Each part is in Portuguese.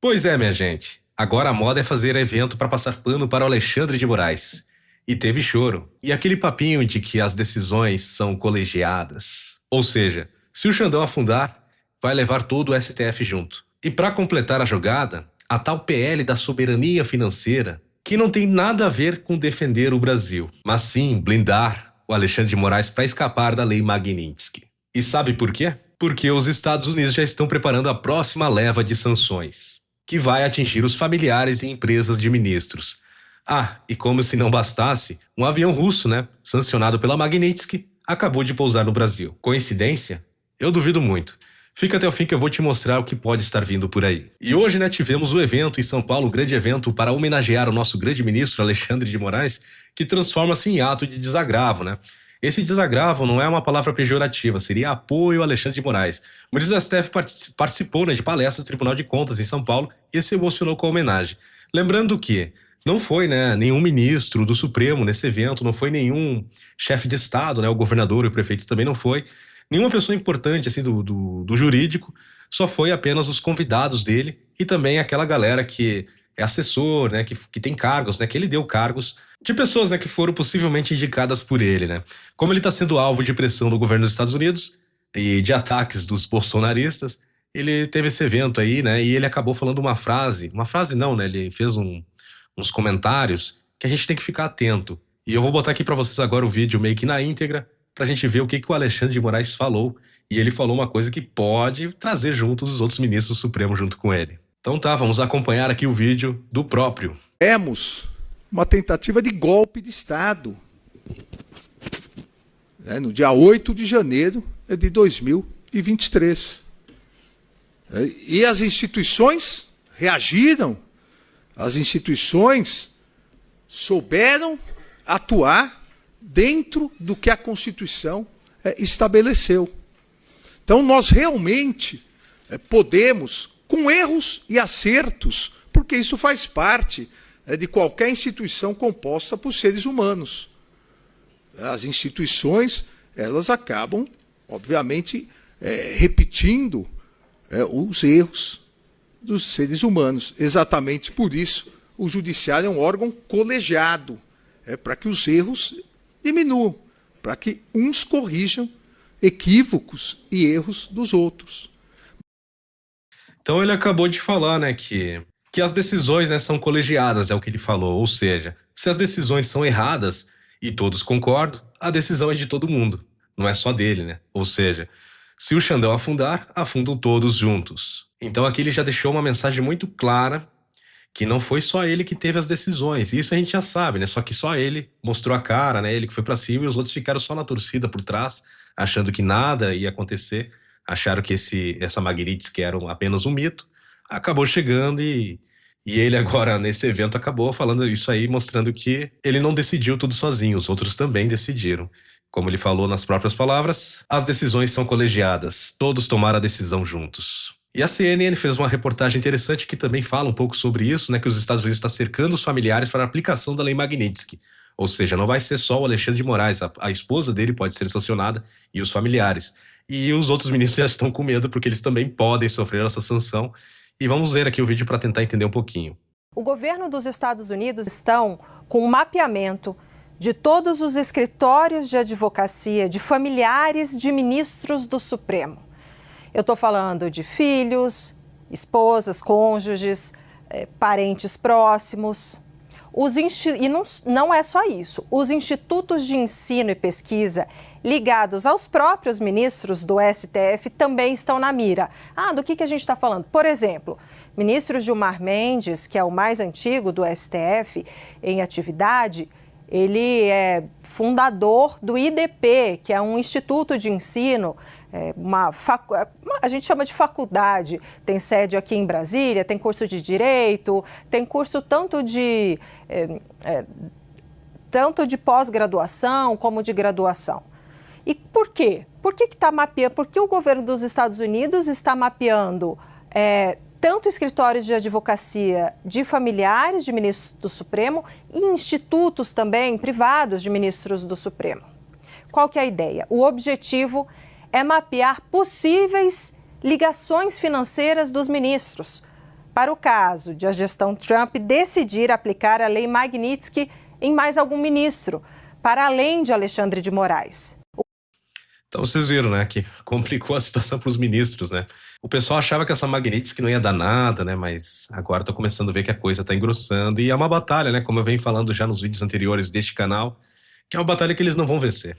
Pois é, minha gente. Agora a moda é fazer evento para passar pano para o Alexandre de Moraes. E teve choro. E aquele papinho de que as decisões são colegiadas. Ou seja, se o Xandão afundar, vai levar todo o STF junto. E para completar a jogada, a tal PL da soberania financeira, que não tem nada a ver com defender o Brasil, mas sim blindar o Alexandre de Moraes para escapar da lei Magnitsky. E sabe por quê? Porque os Estados Unidos já estão preparando a próxima leva de sanções, que vai atingir os familiares e empresas de ministros. Ah, e como se não bastasse, um avião russo, sancionado pela Magnitsky, acabou de pousar no Brasil. Coincidência? Eu duvido muito. Fica até o fim que eu vou te mostrar o que pode estar vindo por aí. E hoje, tivemos o evento em São Paulo, um grande evento para homenagear o nosso grande ministro Alexandre de Moraes, que transforma-se em ato de desagravo, Esse desagravo não é uma palavra pejorativa, seria apoio a Alexandre de Moraes. O ministro da STF participou de palestra do Tribunal de Contas em São Paulo e se emocionou com a homenagem. Lembrando que não foi nenhum ministro do Supremo nesse evento, não foi nenhum chefe de Estado, o governador e o prefeito também não foi. Nenhuma pessoa importante assim do jurídico, só foi apenas os convidados dele e também aquela galera que é assessor, que tem cargos, que ele deu cargos de pessoas que foram possivelmente indicadas por ele, Como ele está sendo alvo de pressão do governo dos Estados Unidos e de ataques dos bolsonaristas, ele teve esse evento aí, e ele acabou falando uma frase não, ele fez uns comentários que a gente tem que ficar atento. E eu vou botar aqui para vocês agora o vídeo meio que na íntegra, pra gente ver o que o Alexandre de Moraes falou. E ele falou uma coisa que pode trazer juntos os outros ministros do Supremo junto com ele. Então tá, vamos acompanhar aqui o vídeo do próprio. Temos uma tentativa de golpe de Estado, no dia 8 de janeiro de 2023. E as instituições reagiram, as instituições souberam atuar dentro do que a Constituição estabeleceu. Então, nós realmente podemos, com erros e acertos, porque isso faz parte de qualquer instituição composta por seres humanos. As instituições, elas acabam, obviamente, repetindo os erros dos seres humanos. Exatamente por isso, o judiciário é um órgão colegiado, para que os erros diminuam, para que uns corrijam equívocos e erros dos outros. Então ele acabou de falar, que as decisões são colegiadas, é o que ele falou. Ou seja, se as decisões são erradas e todos concordam, a decisão é de todo mundo, não é só dele, Ou seja, se o Xandão afundar, afundam todos juntos. Então aqui ele já deixou uma mensagem muito clara que não foi só ele que teve as decisões. Isso a gente já sabe, Só que só ele mostrou a cara, Ele que foi pra cima e os outros ficaram só na torcida por trás, achando que nada ia acontecer. Acharam que essa Magnitsky era apenas um mito. Acabou chegando e ele agora, nesse evento, acabou falando isso aí, mostrando que ele não decidiu tudo sozinho, os outros também decidiram. Como ele falou nas próprias palavras, as decisões são colegiadas, todos tomaram a decisão juntos. E a CNN fez uma reportagem interessante que também fala um pouco sobre isso, que os Estados Unidos estão cercando os familiares para a aplicação da lei Magnitsky. Ou seja, não vai ser só o Alexandre de Moraes, a esposa dele pode ser sancionada e os familiares. E os outros ministros já estão com medo porque eles também podem sofrer essa sanção. E vamos ver aqui o vídeo para tentar entender um pouquinho. O governo dos Estados Unidos estão com um mapeamento de todos os escritórios de advocacia de familiares de ministros do Supremo. Eu estou falando de filhos, esposas, cônjuges, parentes próximos. E não é só isso. Os institutos de ensino e pesquisa ligados aos próprios ministros do STF também estão na mira. Do que a gente está falando? Por exemplo, ministro Gilmar Mendes, que é o mais antigo do STF em atividade, ele é fundador do IDP, que é um instituto de ensino, a gente chama de faculdade, tem sede aqui em Brasília, tem curso de Direito, tem curso tanto de pós-graduação como de graduação. E por quê? Por que está mapeando? Porque o governo dos Estados Unidos está mapeando tanto escritórios de advocacia de familiares de ministros do Supremo e institutos também privados de ministros do Supremo. Qual que é a ideia? O objetivo é mapear possíveis ligações financeiras dos ministros para o caso de a gestão Trump decidir aplicar a Lei Magnitsky em mais algum ministro, para além de Alexandre de Moraes. Então vocês viram, né, que complicou a situação para os ministros, né? O pessoal achava que essa Magnitsky não ia dar nada, né? Mas agora tô começando a ver que a coisa tá engrossando e é uma batalha, né? Como eu venho falando já nos vídeos anteriores deste canal, que é uma batalha que eles não vão vencer.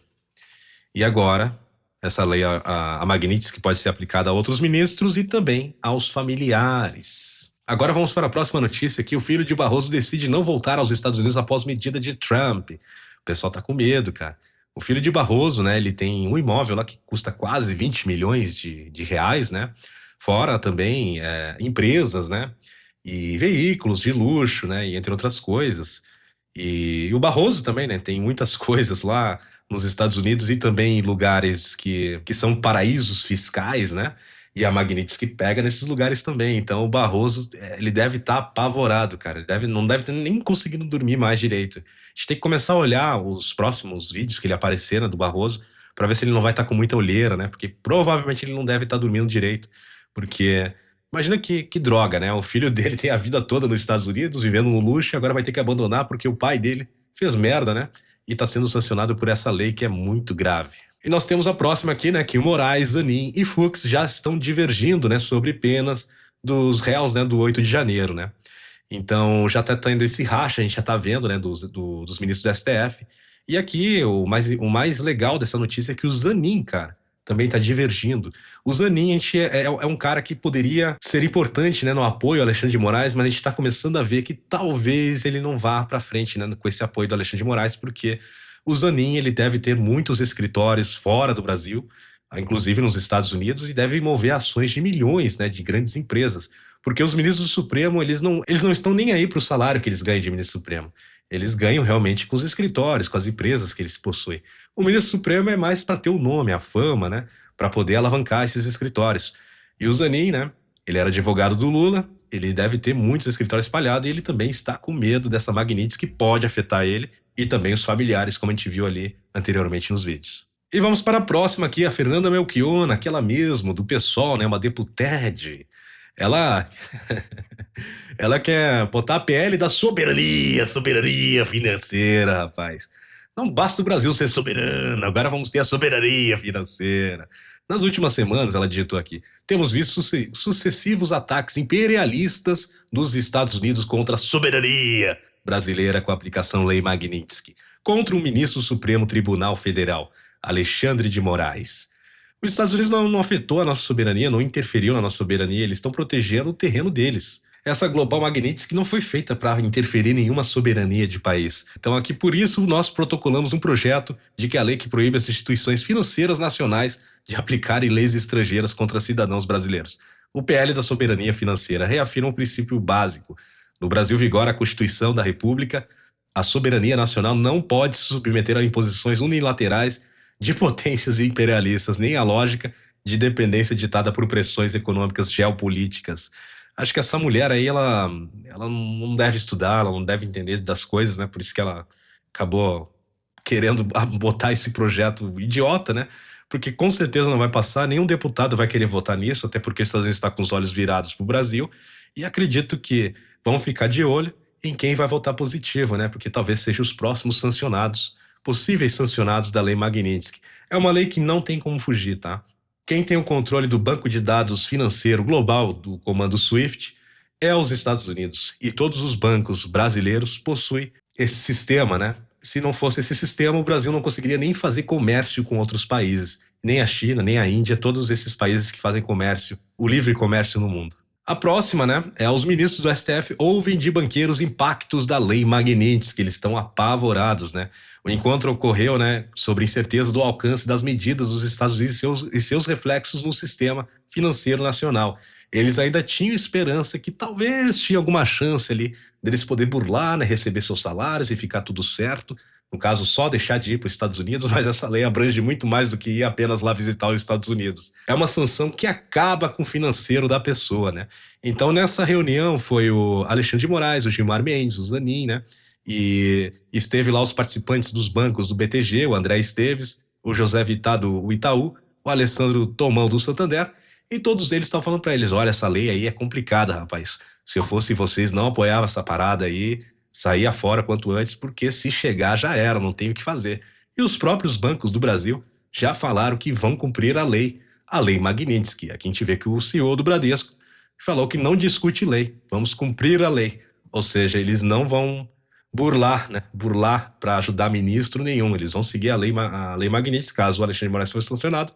E agora, essa lei, a Magnitsky, pode ser aplicada a outros ministros e também aos familiares. Agora vamos para a próxima notícia, que o filho de Barroso decide não voltar aos Estados Unidos após medida de Trump. O pessoal tá com medo, cara. O filho de Barroso, né, ele tem um imóvel lá que custa quase 20 milhões de reais, né? Fora também empresas, né? E veículos de luxo, né? E entre outras coisas. E o Barroso também, né? Tem muitas coisas lá nos Estados Unidos e também em lugares que são paraísos fiscais, né? E a Magnitsky pega nesses lugares também. Então o Barroso, ele deve estar apavorado, cara. Ele não deve ter nem conseguido dormir mais direito. A gente tem que começar a olhar os próximos vídeos que ele aparecer, né, do Barroso, para ver se ele não vai estar com muita olheira, né? Porque provavelmente ele não deve estar dormindo direito. Porque imagina que droga, né? O filho dele tem a vida toda nos Estados Unidos, vivendo no luxo, e agora vai ter que abandonar porque o pai dele fez merda, né? E tá sendo sancionado por essa lei que é muito grave. E nós temos a próxima aqui, né, que o Moraes, Zanin e Fux já estão divergindo, né, sobre penas dos réus, né, do 8 de janeiro, né. Então já tá tendo esse racha, a gente já tá vendo, né, dos ministros do STF. E aqui o mais legal dessa notícia é que o Zanin, cara, também tá divergindo. O Zanin, a gente é um cara que poderia ser importante, né, no apoio ao Alexandre de Moraes, mas a gente tá começando a ver que talvez ele não vá pra frente, né, com esse apoio do Alexandre de Moraes, porque o Zanin, ele deve ter muitos escritórios fora do Brasil, inclusive nos Estados Unidos, e deve mover ações de milhões, né, de grandes empresas. Porque os ministros do Supremo, eles não estão nem aí para o salário que eles ganham de ministro Supremo. Eles ganham realmente com os escritórios, com as empresas que eles possuem. O ministro Supremo é mais para ter o nome, a fama, né, para poder alavancar esses escritórios. E o Zanin, né, ele era advogado do Lula, ele deve ter muitos escritórios espalhados e ele também está com medo dessa Magnitsky que pode afetar ele e também os familiares, como a gente viu ali anteriormente nos vídeos. E vamos para a próxima aqui, a Fernanda Melchiona, aquela mesmo, do PSOL, né, uma deputada. Ela quer botar a PL da soberania financeira, rapaz. Não basta o Brasil ser soberano, agora vamos ter a soberania financeira. Nas últimas semanas, ela digitou aqui, temos visto sucessivos ataques imperialistas dos Estados Unidos contra a soberania brasileira com a aplicação Lei Magnitsky, contra o ministro do Supremo Tribunal Federal, Alexandre de Moraes. Os Estados Unidos não afetou a nossa soberania, não interferiu na nossa soberania, eles estão protegendo o terreno deles. Essa Global Magnitsky não foi feita para interferir em nenhuma soberania de país. Então aqui por isso nós protocolamos um projeto de que a lei que proíbe as instituições financeiras nacionais de aplicarem leis estrangeiras contra cidadãos brasileiros. O PL da soberania financeira reafirma um princípio básico. No Brasil vigora a Constituição da República, a soberania nacional não pode se submeter a imposições unilaterais de potências imperialistas, nem a lógica de dependência ditada por pressões econômicas geopolíticas. Acho que essa mulher aí, ela não deve estudar, ela não deve entender das coisas, né? Por isso que ela acabou querendo botar esse projeto idiota, né? Porque com certeza não vai passar, nenhum deputado vai querer votar nisso, até porque os Estados Unidos está com os olhos virados para o Brasil, e acredito que vão ficar de olho em quem vai votar positivo, né? Porque talvez sejam os próximos sancionados, possíveis sancionados da Lei Magnitsky. É uma lei que não tem como fugir, tá? Quem tem o controle do banco de dados financeiro global do comando SWIFT é os Estados Unidos. E todos os bancos brasileiros possuem esse sistema, né? Se não fosse esse sistema, o Brasil não conseguiria nem fazer comércio com outros países. Nem a China, nem a Índia, todos esses países que fazem comércio, o livre comércio no mundo. A próxima, né, é os ministros do STF ouvem de banqueiros impactos da Lei Magnitsky, que eles estão apavorados, né? O encontro ocorreu, né, sobre incerteza do alcance das medidas dos Estados Unidos e seus reflexos no sistema financeiro nacional. Eles ainda tinham esperança que talvez tinha alguma chance ali deles poder burlar, né, receber seus salários e ficar tudo certo. No caso, só deixar de ir para os Estados Unidos, mas essa lei abrange muito mais do que ir apenas lá visitar os Estados Unidos. É uma sanção que acaba com o financeiro da pessoa, né? Então, nessa reunião foi o Alexandre de Moraes, o Gilmar Mendes, o Zanin, né? E esteve lá os participantes dos bancos do BTG, o André Esteves, o José Vittar do Itaú, o Alessandro Tomão do Santander, e todos eles estavam falando para eles, olha, essa lei aí é complicada, rapaz. Se eu fosse vocês, não apoiava essa parada aí, saía fora quanto antes, porque se chegar já era, não tem o que fazer. E os próprios bancos do Brasil já falaram que vão cumprir a Lei Magnitsky. Aqui a gente vê que o CEO do Bradesco falou que não discute lei, vamos cumprir a lei. Ou seja, eles não vão burlar para ajudar ministro nenhum, eles vão seguir a lei Magnitsky. Caso o Alexandre de Moraes fosse sancionado,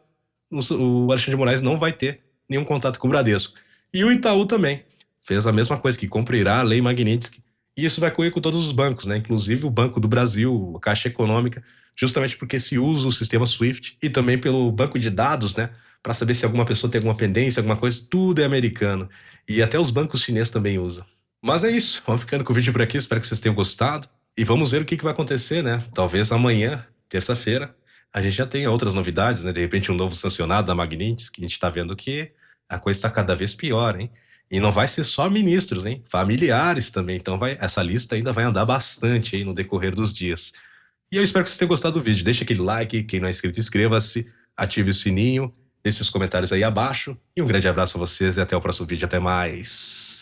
o Alexandre de Moraes não vai ter nenhum contato com o Bradesco. E o Itaú também fez a mesma coisa, que cumprirá a lei Magnitsky. E isso vai correr com todos os bancos, né? Inclusive o Banco do Brasil, a Caixa Econômica, justamente porque se usa o sistema SWIFT e também pelo banco de dados, né? Para saber se alguma pessoa tem alguma pendência, alguma coisa, tudo é americano. E até os bancos chineses também usam. Mas é isso, vamos ficando com o vídeo por aqui, espero que vocês tenham gostado. E vamos ver o que vai acontecer, né? Talvez amanhã, terça-feira, a gente já tenha outras novidades, né? De repente um novo sancionado da Magnitsky, que a gente tá vendo que a coisa está cada vez pior, hein? E não vai ser só ministros, hein? Familiares também. Então essa lista ainda vai andar bastante aí no decorrer dos dias. E eu espero que vocês tenham gostado do vídeo. Deixa aquele like, quem não é inscrito, inscreva-se, ative o sininho, deixe os comentários aí abaixo. E um grande abraço a vocês e até o próximo vídeo. Até mais!